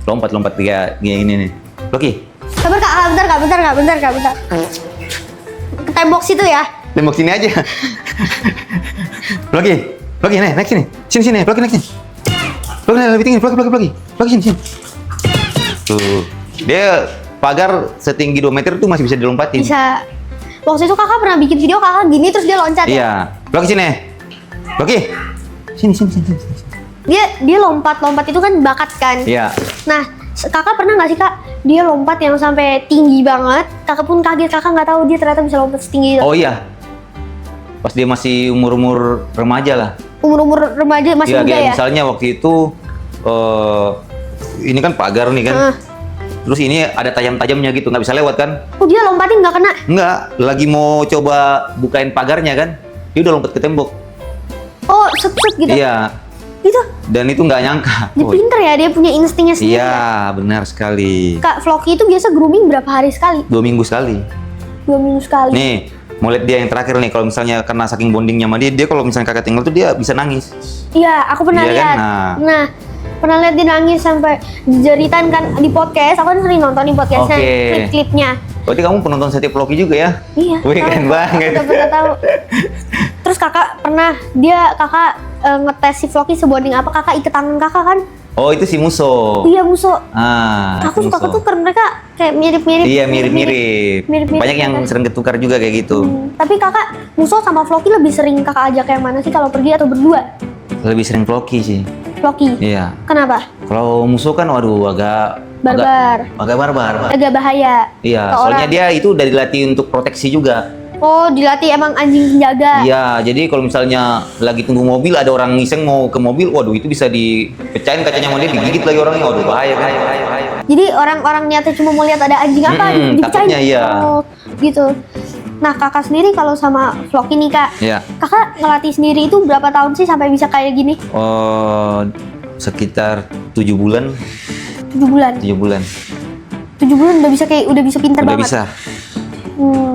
Speaker 1: lompat kayak gini nih. Floki,
Speaker 2: Sabar kak, bentar. Ke tembok situ ya.
Speaker 1: tembok sini aja. Floki, naik sini. Sini, Floki naik sini. Floki naik lebih tinggi, Floki sini. Tuh, dia pagar setinggi 2 meter tuh masih bisa dilompatin.
Speaker 2: Bisa. Waktu itu kakak pernah bikin video kakak gini terus dia loncat. Ya?
Speaker 1: Iya, Floki sini. Floki, sini.
Speaker 2: Dia lompat itu kan bakat kan.
Speaker 1: Iya.
Speaker 2: Nah, kakak pernah nggak sih kak dia lompat yang sampai tinggi banget? Kakak pun kaget, kakak nggak tahu dia ternyata bisa lompat setinggi itu.
Speaker 1: Oh iya. Pas dia masih umur remaja lah.
Speaker 2: Umur remaja masih
Speaker 1: Iya,
Speaker 2: muda
Speaker 1: kayak
Speaker 2: ya.
Speaker 1: misalnya waktu itu ini kan pagar nih kan. Terus ini ada tajam-tajamnya gitu, nggak bisa lewat kan?
Speaker 2: Oh dia lompatin nggak kena?
Speaker 1: Nggak, lagi mau coba bukain pagarnya kan. Dia udah lompat ke tembok.
Speaker 2: Oh set gitu.
Speaker 1: Iya,
Speaker 2: Itu
Speaker 1: dan itu nggak nyangka.
Speaker 2: dia pinter ya, dia punya instingnya sendiri.
Speaker 1: Iya,
Speaker 2: Ya?
Speaker 1: benar sekali.
Speaker 2: Kak Floki itu biasa grooming berapa hari sekali?
Speaker 1: 2 minggu sekali.
Speaker 2: 2 minggu sekali.
Speaker 1: Nih, mau lihat dia yang terakhir nih. Kalau misalnya karena saking bondingnya sama dia kalau misalnya kakak tinggal tuh dia bisa nangis.
Speaker 2: Iya, aku pernah
Speaker 1: Iya kan?
Speaker 2: lihat.
Speaker 1: Nah.
Speaker 2: Pernah lihat dia nangis sampai jeritan kan di podcast. Aku kan sering nonton di podcastnya,
Speaker 1: Oke.
Speaker 2: klip-klipnya.
Speaker 1: Berarti kamu penonton setiap Floki juga ya?
Speaker 2: Iya.
Speaker 1: Wih,
Speaker 2: tahu.
Speaker 1: keren banget.
Speaker 2: Udah pernah tahu. Terus kakak pernah ngetes si Floki sebonding apa, kakak ikat tangan kakak kan?
Speaker 1: Oh, itu si Muso.
Speaker 2: Iya musuh.
Speaker 1: Itu
Speaker 2: Aku suka
Speaker 1: Muso.
Speaker 2: ketukar mereka kayak mirip-mirip.
Speaker 1: Iya, mirip-mirip.
Speaker 2: Mirip-mirip
Speaker 1: Banyak yang
Speaker 2: kan?
Speaker 1: sering ketukar juga kayak gitu.
Speaker 2: Tapi kakak musuh sama Floki lebih sering kakak ajak yang mana sih kalau pergi atau berdua?
Speaker 1: Lebih sering Floki sih.
Speaker 2: Floki.
Speaker 1: Iya.
Speaker 2: Kenapa?
Speaker 1: Kalau Muso kan waduh agak
Speaker 2: Barbar.
Speaker 1: barbar.
Speaker 2: Agak bahaya.
Speaker 1: Iya,
Speaker 2: ke
Speaker 1: soalnya
Speaker 2: orang.
Speaker 1: dia itu udah dilatih untuk proteksi juga.
Speaker 2: Oh, dilatih emang anjing penjaga.
Speaker 1: Iya, jadi kalau misalnya lagi tunggu mobil ada orang ngiseng mau ke mobil, waduh itu bisa dipecahin kacanya sama dia, digigit lagi orangnya, waduh bahaya.
Speaker 2: Jadi orang-orang niatnya cuma mau lihat ada anjing apa, dipecahin.
Speaker 1: takutnya iya.
Speaker 2: Oh, gitu. Nah, kakak sendiri kalau sama Floki nih kak,
Speaker 1: Iya.
Speaker 2: kakak ngelatih sendiri itu berapa tahun sih sampai bisa kayak gini?
Speaker 1: Sekitar 7 bulan.
Speaker 2: 7 bulan.
Speaker 1: 7 bulan.
Speaker 2: 7 bulan udah bisa pinter
Speaker 1: Udah
Speaker 2: banget.
Speaker 1: bisa.
Speaker 2: Hmm.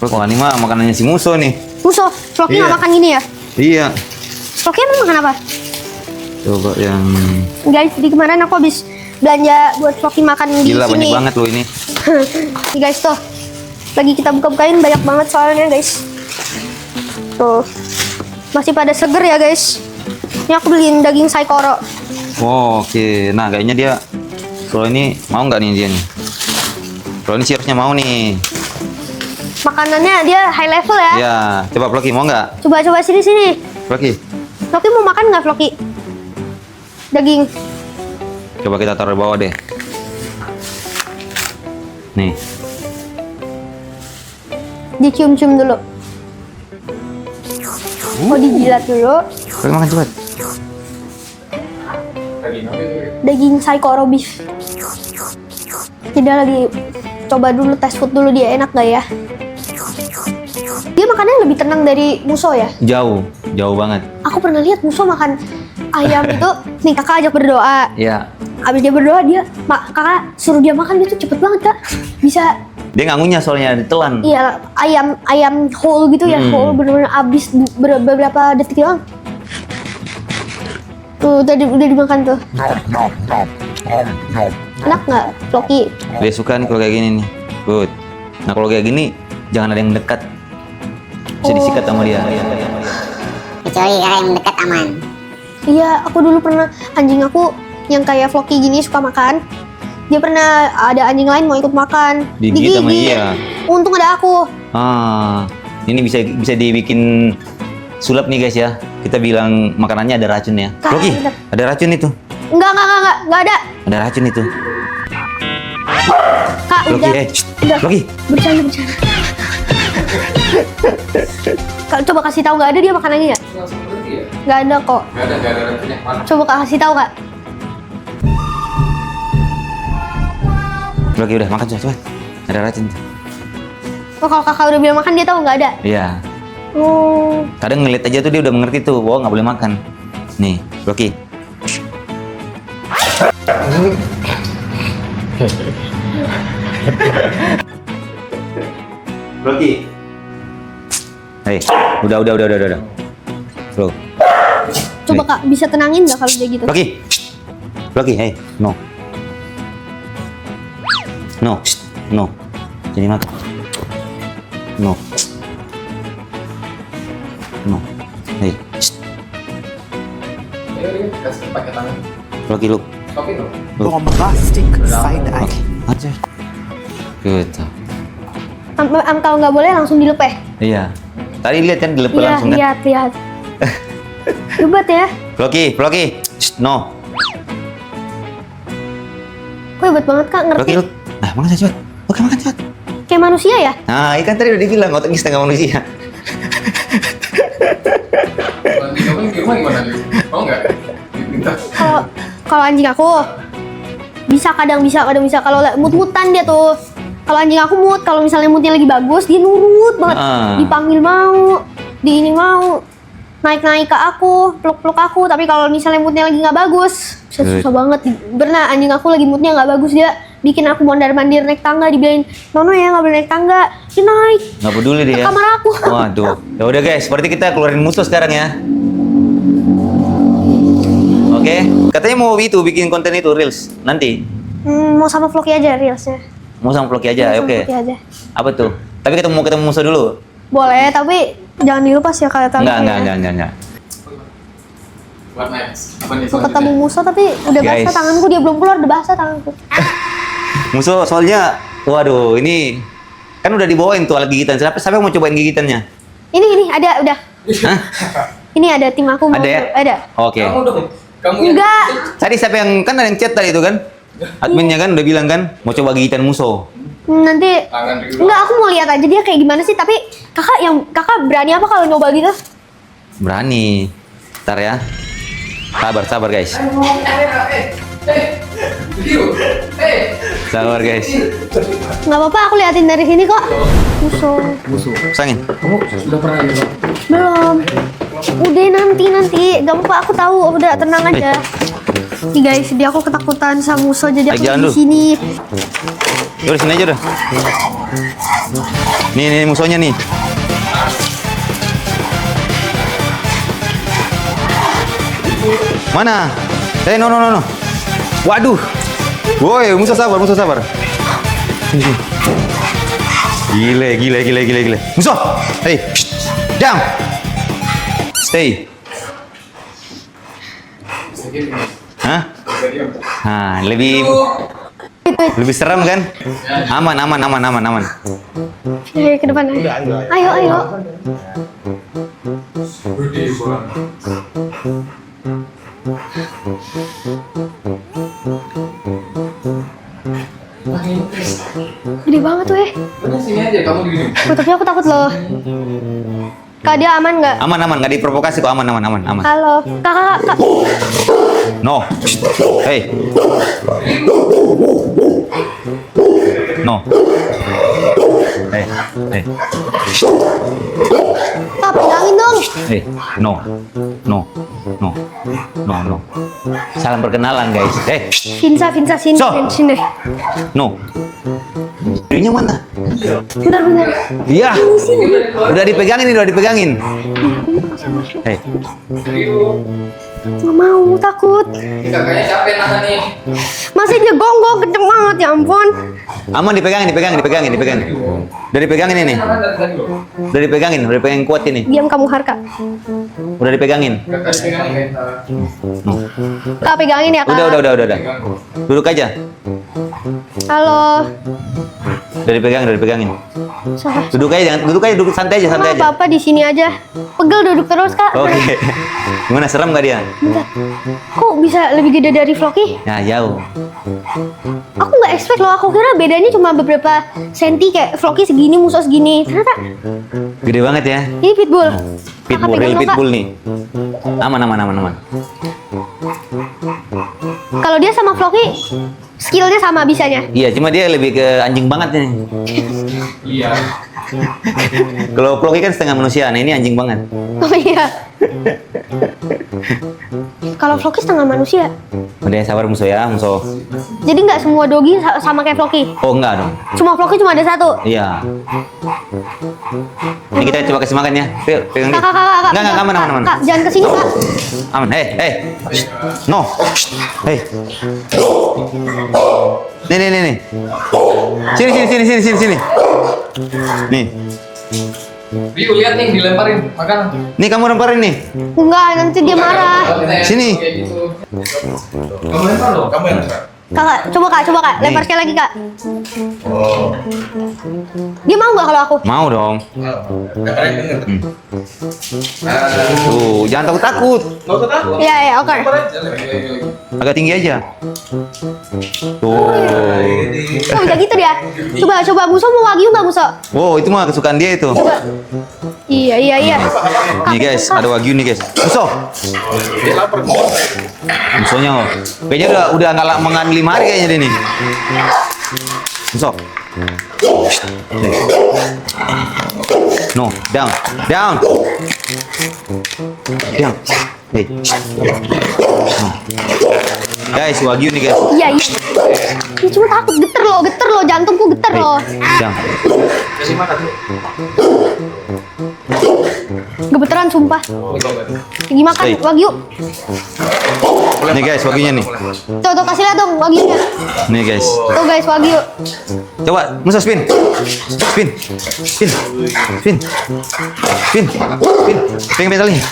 Speaker 1: Kalau ini mah makanannya si Muso nih.
Speaker 2: Musuh, Floki
Speaker 1: Iya.
Speaker 2: nggak makan gini ya?
Speaker 1: Iya.
Speaker 2: Floki emang makan apa?
Speaker 1: Coba yang
Speaker 2: Guys, di kemarin aku habis belanja buat Floki makan di
Speaker 1: gila
Speaker 2: sini.
Speaker 1: banyak banget loh ini.
Speaker 2: Nih guys tuh, lagi kita buka-bukain banyak banget soalnya guys. Tuh, masih pada seger ya guys. Ini aku beliin daging saikoro.
Speaker 1: Oh, oke. Nah, kayaknya dia kalau ini mau nggak nih dia nih? Kalau ini sih harusnya mau nih.
Speaker 2: Makanannya dia high level ya.
Speaker 1: Iya, coba Floki mau nggak?
Speaker 2: Coba sini.
Speaker 1: Floki,
Speaker 2: Floki mau makan nggak Floki? Daging.
Speaker 1: coba kita taruh di bawah deh. Nih,
Speaker 2: Dicium-cium dulu. Oh, dijilat dulu.
Speaker 1: Floki makan cepat.
Speaker 3: Daging apa itu?
Speaker 2: Daging saikoro beef. Kita lagi coba dulu tes food dulu dia enak gak ya? Dia makannya lebih tenang dari Muso ya.
Speaker 1: Jauh banget.
Speaker 2: Aku pernah lihat Muso makan ayam itu. Nih kakak ajak berdoa.
Speaker 1: Iya.
Speaker 2: Abis dia berdoa kakak suruh dia makan dia tuh cepet banget kak. Bisa.
Speaker 1: Dia nggak ngunyah soalnya ditelan.
Speaker 2: Iya ayam whole gitu ya, whole bener-bener abis beberapa detik doang. Tuh tadi udah dimakan tuh. Enak nggak, Floki?
Speaker 1: Dia suka nih kalau kayak gini nih. Good. Nah kalau kayak gini jangan ada yang dekat. Bisa disikat sama dia.
Speaker 4: Kecuali kalau yang dekat aman.
Speaker 2: Iya, aku dulu pernah anjing aku yang kayak Floki gini suka makan. Dia pernah ada anjing lain mau ikut makan.
Speaker 1: Digigit sama dia.
Speaker 2: Untung ada aku.
Speaker 1: Ah, ini bisa dibikin sulap nih guys ya. Kita bilang makanannya ada racun ya.
Speaker 2: Kak,
Speaker 1: Floki,
Speaker 2: bentar.
Speaker 1: ada racun itu.
Speaker 2: Enggak ada.
Speaker 1: Ada racun itu.
Speaker 2: Kak,
Speaker 1: Floki,
Speaker 2: udah. Udah.
Speaker 1: Floki.
Speaker 2: Bercanda. Kak, coba kasih tahu nggak ada dia makan lagi nggak?
Speaker 3: Langsung berhenti ya?
Speaker 2: Nggak ada kok.
Speaker 3: Nggak ada racunnya. Mana?
Speaker 2: Coba kak kasih tahu kak.
Speaker 1: Floki udah makan cepat. Ada racun.
Speaker 2: Oh, kalau kakak udah bilang makan dia tahu nggak ada.
Speaker 1: Iya.
Speaker 2: Oh,
Speaker 1: Kadang ngeliat aja tuh dia udah mengerti tuh. Wah nggak boleh makan. Nih, Floki. Floki. Hei, udah. Bro.
Speaker 2: coba kak bisa tenangin nggak kalau dia gitu?
Speaker 1: Floki, hey, no. No. Jadi makan. No. Hey,
Speaker 3: Ayo, kasih pakai tangan.
Speaker 1: Floki, look.
Speaker 3: Oke dong.
Speaker 5: Bombastic side eye.
Speaker 1: Oke, aja. Gitu.
Speaker 2: Kalau nggak boleh langsung dilepeh.
Speaker 1: Iya. Tadi lihat kan dilepel
Speaker 2: Iya,
Speaker 1: langsung kan?
Speaker 2: lihat. Hebat ya.
Speaker 1: Floki, no.
Speaker 2: Kok hebat banget kak ngerti.
Speaker 1: Floki, look. Nah, makan cepat. Oke, makan cepat.
Speaker 2: Kayak manusia ya.
Speaker 1: Nah, ikan tadi udah dibilang otaknya setengah manusia.
Speaker 3: Nanti kamu di rumah gimana nih? Mau nggak? Minta.
Speaker 2: Kalau anjing aku kadang bisa. Kalau mut-mutan dia tuh. Kalau anjing aku mut, kalau misalnya mutnya lagi bagus, dia nurut banget. Dipanggil mau, mau. Naik ke aku, peluk aku. Tapi kalau misalnya moodnya lagi nggak bagus, susah banget. Pernah anjing aku lagi moodnya nggak bagus, dia bikin aku mondar-mandir naik tangga, dibilangin, Nono ya nggak boleh naik tangga, dia naik.
Speaker 1: Nggak peduli dia.
Speaker 2: Ke kamar aku.
Speaker 1: Waduh. Ya udah guys, berarti kita keluarin musuh sekarang ya. Oke. Katanya mau bikin konten itu reels nanti.
Speaker 2: Mau sama Floki aja reelsnya.
Speaker 1: Mau sama Floki aja,
Speaker 2: Mau sama
Speaker 1: oke.
Speaker 2: Floki aja.
Speaker 1: Apa tuh? Tapi ketemu musuh dulu.
Speaker 2: Boleh, tapi jangan dilepas ya kata
Speaker 1: Enggak.
Speaker 3: What next? Apa nih
Speaker 2: Mau ketemu
Speaker 3: selanjutnya?
Speaker 2: musuh tapi udah
Speaker 1: Guys.
Speaker 2: basah tanganku, dia belum keluar udah basah tanganku.
Speaker 1: Musuh soalnya, waduh, ini kan udah dibawain tuh alat gigitan. Siapa yang mau cobain gigitannya?
Speaker 2: Ini ada udah.
Speaker 1: Hah?
Speaker 2: Ini ada tim aku mau.
Speaker 1: Ada ya?
Speaker 2: Ada.
Speaker 1: Oke.
Speaker 3: Kamu dong. Kamu yang-
Speaker 2: Enggak.
Speaker 1: Tadi siapa yang kan ada yang chat tadi itu kan? Adminnya kan udah bilang kan mau coba gigitan musuh.
Speaker 2: Nanti
Speaker 3: Tangan dulu.
Speaker 2: enggak, aku mau lihat aja dia kayak gimana sih, tapi kakak berani apa kalau nyoba gitu?
Speaker 1: Berani. Ntar ya. Sabar guys.
Speaker 3: Video.
Speaker 1: Sabar guys.
Speaker 2: Nggak apa-apa, aku liatin dari sini kok. Musuh.
Speaker 1: Pasangin.
Speaker 3: Kamu sudah pernah lihat?
Speaker 2: Belum. Udah nanti. Gak apa-apa, aku tahu. Udah tenang aja. Nih guys, dia aku ketakutan sama musuh, jadi aku
Speaker 1: Jalan
Speaker 2: di
Speaker 1: dulu.
Speaker 2: sini.
Speaker 1: Yaudah sini aja udah. Nih musuhnya nih. Mana? No. Waduh. Woi, musuh sabar. Gile. Musuh. Hey. Down. Stay. Hah? Nah, lebih serem kan? Aman.
Speaker 2: Ke depan. Ayo.
Speaker 3: Gede banget.
Speaker 2: Gede banget tuh
Speaker 3: Udah sini aja kamu di sini.
Speaker 2: Tapi aku takut loh. Kak, dia aman nggak?
Speaker 1: Aman, nggak diprovokasi kok, aman.
Speaker 2: Halo, kak.
Speaker 1: No. Hey. No. Hey.
Speaker 2: Kak, pegangin dong.
Speaker 1: Hey. No. Salam perkenalan guys. Hey.
Speaker 2: Finsa, sini.
Speaker 1: So.
Speaker 2: Sini.
Speaker 1: No. Dirinya mana?
Speaker 2: Bentar.
Speaker 1: Iya. Udah dipegangin. Hey.
Speaker 2: Nggak mau, takut.
Speaker 3: Ini kakaknya capek nahan nih.
Speaker 2: Masih dia gonggong kenceng banget, ya ampun.
Speaker 1: Aman dipegangin. Udah dipegangin ini. Udah dipegangin kuat ini.
Speaker 2: Diam kamu, Harka.
Speaker 1: Udah dipegangin.
Speaker 3: Kakak pegang kayak
Speaker 2: Kak, pegangin ya, Kak.
Speaker 1: Udah. Duduk aja.
Speaker 2: Halo.
Speaker 1: Udah dipegangin.
Speaker 2: Salah.
Speaker 1: Duduk santai aja.
Speaker 2: Bapak di sini aja. Pegel duduk terus, Kak.
Speaker 1: Oke. Gimana, serem gak dia?
Speaker 2: Bentar. Kok bisa lebih gede dari Floki?
Speaker 1: Ya, jauh.
Speaker 2: Aku nggak expect loh. Aku kira bedanya cuma beberapa senti, kayak Floki segini, musuh segini. Ternyata
Speaker 1: Gede banget ya.
Speaker 2: ini pitbull.
Speaker 1: Pitbull, real pitbull nih. Aman.
Speaker 2: Kalau dia sama Floki, skillnya sama bisanya.
Speaker 1: Iya, cuma dia lebih ke anjing banget nih.
Speaker 3: Iya.
Speaker 1: Kalau Floki kan setengah manusia, nah ini anjing banget.
Speaker 2: Oh iya. Kalau Floki setengah manusia.
Speaker 1: Udah sabar musuh ya, musuh.
Speaker 2: Jadi nggak semua dogi sama kayak Floki.
Speaker 1: Oh enggak dong.
Speaker 2: Cuma Floki cuma ada satu.
Speaker 1: Iya. Ini kita coba kasih makan ya. Pegang nih.
Speaker 2: Kak.
Speaker 1: Enggak, aman.
Speaker 2: Kak, jangan kesini, Kak.
Speaker 1: Aman. Hey. No. Hey. Nih. Sini. Nih.
Speaker 3: Rio, lihat nih dilemparin makanan.
Speaker 1: Nih kamu lemparin nih.
Speaker 2: Enggak, nanti dia marah.
Speaker 1: Sini.
Speaker 3: Kayak gitu. Kamu lempar loh. Kamu yang lempar.
Speaker 2: Kak, coba Kak, lempar
Speaker 1: Nih.
Speaker 2: sekali lagi, Kak.
Speaker 3: Oh.
Speaker 2: Dia mau nggak kalau aku?
Speaker 1: Mau dong.
Speaker 3: Lemparin denger.
Speaker 1: Tuh, jangan takut.
Speaker 3: Nggak usah takut.
Speaker 2: Iya, oke.
Speaker 3: Lempar aja. Lagi.
Speaker 1: Agak tinggi aja. Tuh.
Speaker 2: Oh, udah gitu dia. Coba musuh mau wagyu nggak musuh?
Speaker 1: Wow, itu mah kesukaan dia itu.
Speaker 2: Iya.
Speaker 1: Nih guys, ada wagyu nih guys. Musuh.
Speaker 3: Dia lapar.
Speaker 1: Musuhnya oh. Kayaknya udah nggak mengan 5 hari kayaknya dia nih. Musuh. Nih. No, down. Hey. No. Guys, wagyu nih guys.
Speaker 2: Iya. Dia cuma takut, geter loh, jantungku geter
Speaker 1: Hey.
Speaker 2: loh.
Speaker 1: Down.
Speaker 3: Kasih makan dulu.
Speaker 2: Gemeteran sumpah. Lagi makan
Speaker 1: Hey.
Speaker 2: wagyu.
Speaker 1: Nih guys, wagyunya nih.
Speaker 2: Tuh kasih lihat dong wagyunya.
Speaker 1: Nih guys.
Speaker 2: Tuh guys, wagyu.
Speaker 1: Coba, musuh spin. Pegang pedalnya.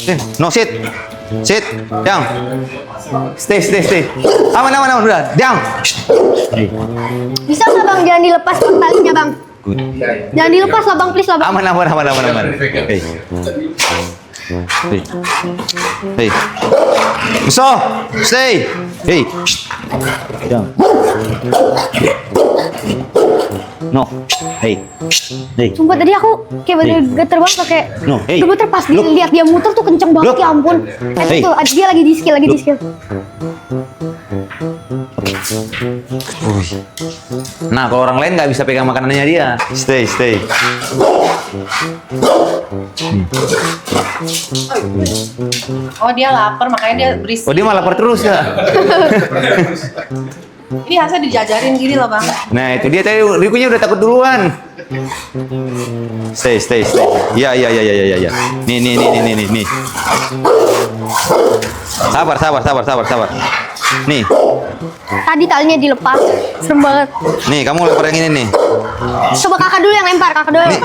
Speaker 1: Spin. No, sit. Down. Stay. Aman, udah. Down.
Speaker 2: Bisa nggak Bang, jangan dilepas talinya Bang.
Speaker 1: Good.
Speaker 2: Jangan dilepas lah Bang, please lah Bang.
Speaker 1: Aman. Hey. Musuh, stay. Hey. Down. No. Hey.
Speaker 2: Sumpah tadi aku kayak bener geter banget pakai.
Speaker 1: No, hey.
Speaker 2: Gemeter pas
Speaker 1: Look.
Speaker 2: lihat dia muter tuh kenceng banget,
Speaker 1: Look.
Speaker 2: ya ampun.
Speaker 1: Hey.
Speaker 2: Tuh, dia lagi di skill.
Speaker 1: Nah, kalau orang lain nggak bisa pegang makanannya dia. Stay.
Speaker 6: Oh, dia lapar makanya dia berisik.
Speaker 1: Oh, dia malah lapar terus ya.
Speaker 6: Ini harusnya dijajarin gini loh, Bang.
Speaker 1: Nah, itu dia tadi Rikunya udah takut duluan. Stay. Ya. Nih. Sabar. Nih.
Speaker 2: Tadi talinya dilepas. Serem banget.
Speaker 1: Nih, kamu lempar yang ini nih.
Speaker 2: Coba kakak dulu yang lempar,
Speaker 1: Nih.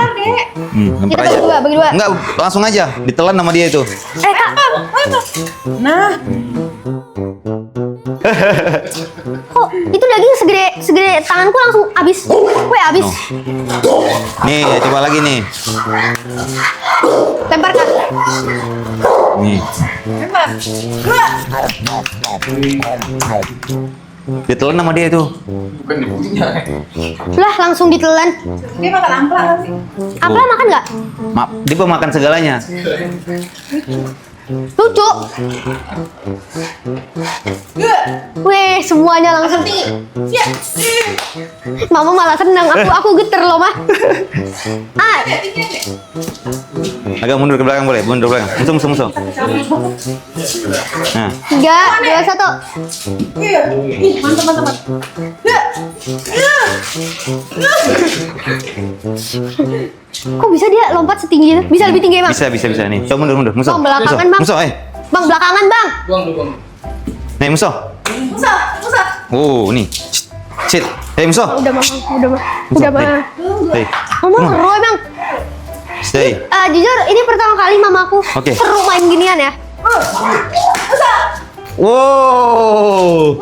Speaker 1: Lempar
Speaker 2: Kita
Speaker 1: aja.
Speaker 2: bagi dua.
Speaker 1: Enggak, langsung aja. Ditelan sama dia itu.
Speaker 2: Kak.
Speaker 6: Nah,
Speaker 2: Kok itu daging segede tanganku langsung habis. Weh, habis.
Speaker 1: Nih, coba lagi nih.
Speaker 2: Lempar Kak.
Speaker 1: Nih.
Speaker 6: Lempar.
Speaker 1: Ditelan sama dia itu.
Speaker 3: Bukan dipunya.
Speaker 2: Lah, langsung ditelan.
Speaker 6: Dia makan ampla kan sih?
Speaker 2: Ampla makan nggak?
Speaker 1: Dia pemakan segalanya.
Speaker 2: Lucu. Weh, semuanya langsung.
Speaker 6: Ya.
Speaker 2: Mama malah senang. Aku geter loh, Mah. Ah,
Speaker 1: Agak mundur ke belakang boleh? Mundur ke belakang. Musuh. Nah,
Speaker 2: 3, 2, 1.
Speaker 6: Iya. Ih, mantap. Ya.
Speaker 2: Kok bisa dia lompat setinggi itu? Bisa lebih tinggi, Bang?
Speaker 1: bisa nih. Coba mundur. Musuh.
Speaker 2: Bang, belakangan, Bang.
Speaker 1: Musuh,
Speaker 2: Bang, belakangan, Bang.
Speaker 3: Buang.
Speaker 1: Nih, musuh.
Speaker 6: Musa.
Speaker 1: Oh, nih. Shit. Musuh.
Speaker 2: Udah, Bang. Udah, Bang.
Speaker 1: Hey.
Speaker 2: Ngomong seru, Bang.
Speaker 1: Stay.
Speaker 2: Jujur, ini pertama kali mamaku
Speaker 1: Oke.
Speaker 2: seru main ginian ya.
Speaker 1: Wow.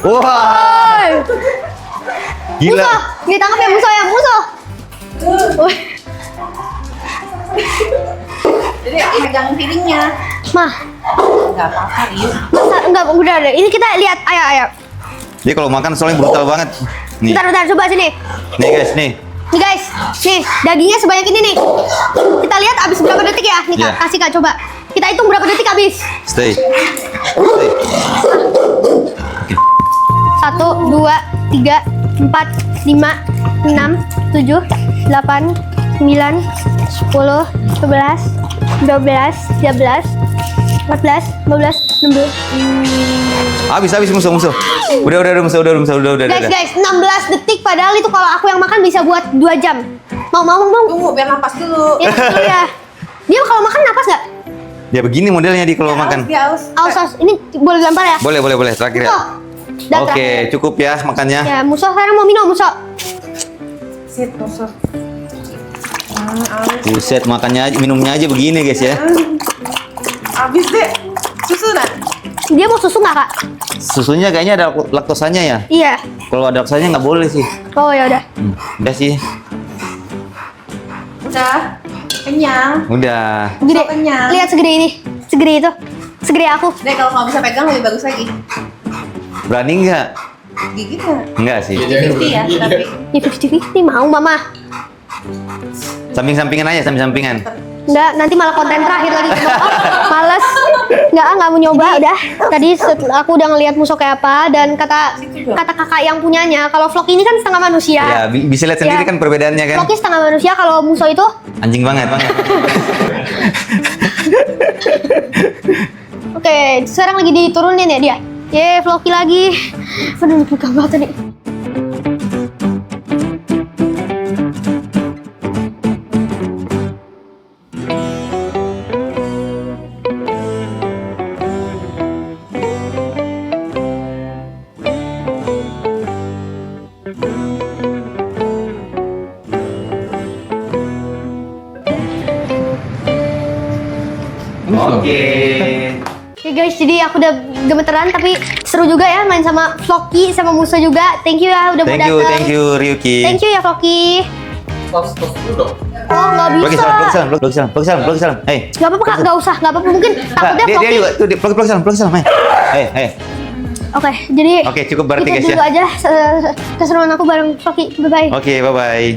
Speaker 1: Wah. Gila.
Speaker 2: Musuh, ditangkap ya musuh. Wih,
Speaker 6: Jadi pegang piringnya.
Speaker 2: Mah,
Speaker 6: Enggak apa-apa, Rio.
Speaker 2: enggak, udah. Ini kita lihat, ayo.
Speaker 1: Dia kalau makan soalnya brutal banget. Nih.
Speaker 2: Bentar, coba sini.
Speaker 1: Nih guys, nih.
Speaker 2: Nih guys, nih dagingnya sebanyak ini nih. Kita lihat habis berapa detik ya? Nih Kak,
Speaker 1: Iya.
Speaker 2: kasih Kak coba. Kita hitung berapa detik habis.
Speaker 1: Stay.
Speaker 2: 1, 2, 3, 4, 5, 6, 7, 8, 9, 10, 11, 12, 13, 14, 15, 16.
Speaker 1: Habis musuh. Udah musuh.
Speaker 2: Guys, 16 detik padahal itu kalau aku yang makan bisa buat 2 jam. Mau.
Speaker 6: Tunggu, biar napas dulu.
Speaker 2: Ya, dulu ya. Dia kalau makan napas nggak?
Speaker 1: Ya begini modelnya di kalau makan.
Speaker 6: Dia aus.
Speaker 2: Aus. Ini boleh dilempar ya?
Speaker 1: Boleh. Terakhir ya.
Speaker 2: Musuh. Dan
Speaker 1: Oke,
Speaker 2: terakhir.
Speaker 1: cukup ya makannya.
Speaker 2: Ya, musuh sekarang mau minum, musuh.
Speaker 6: Sit, musuh.
Speaker 1: Buset, minumnya aja begini guys ya.
Speaker 6: Abis deh. Susu nak.
Speaker 2: Dia mau susu nggak, Kak?
Speaker 1: Susunya kayaknya ada laktosanya ya.
Speaker 2: Iya.
Speaker 1: Kalau ada laktosanya nggak boleh sih.
Speaker 2: Oh ya udah.
Speaker 1: Udah sih.
Speaker 6: Udah. Kenyang.
Speaker 1: Udah.
Speaker 2: Gede.
Speaker 6: Kenyang.
Speaker 2: Lihat segede ini. Segede itu. Segede aku.
Speaker 6: Deh, kalau nggak bisa pegang lebih bagus lagi.
Speaker 1: Berani nggak?
Speaker 6: Gigit nggak?
Speaker 1: Enggak sih.
Speaker 6: 50 ya, tapi.
Speaker 2: Ini 50-50 mau, Mama.
Speaker 1: Samping-sampingan aja, samping-sampingan.
Speaker 2: Enggak, nanti malah konten terakhir lagi. Males. Enggak mau nyoba udah. Tadi aku udah ngelihat musuh kayak apa dan kata kakak yang punyanya kalau vlog ini kan setengah manusia.
Speaker 1: Ya, bisa lihat sendiri
Speaker 2: Ya.
Speaker 1: kan perbedaannya kan.
Speaker 2: Vlognya setengah manusia, kalau musuh itu
Speaker 1: Anjing banget.
Speaker 2: oke, sekarang lagi diturunin ya dia. Ye, vlogi lagi. Aduh, pegang banget tadi.
Speaker 1: Oke.
Speaker 2: Oke guys, jadi aku udah gemeteran tapi seru juga ya main sama Vlogi sama Musa juga. Thank you ya udah mau datang.
Speaker 1: Thank you Ryuki.
Speaker 2: Thank you ya Vlogi.
Speaker 3: Tos dulu dong.
Speaker 2: Oh nggak
Speaker 1: Vlogi
Speaker 2: bisa.
Speaker 1: salam. Hey.
Speaker 2: Nggak apa-apa Kak, nggak usah, nggak apa-apa mungkin takutnya
Speaker 1: Dia
Speaker 2: Vlogi.
Speaker 1: juga tuh vlogi salam. Hey.
Speaker 2: Oke, jadi
Speaker 1: Oke, cukup berarti
Speaker 2: itu
Speaker 1: guys
Speaker 2: dulu
Speaker 1: ya.
Speaker 2: aja keseruan aku bareng Vlogi. Bye bye.
Speaker 1: Oke, bye-bye.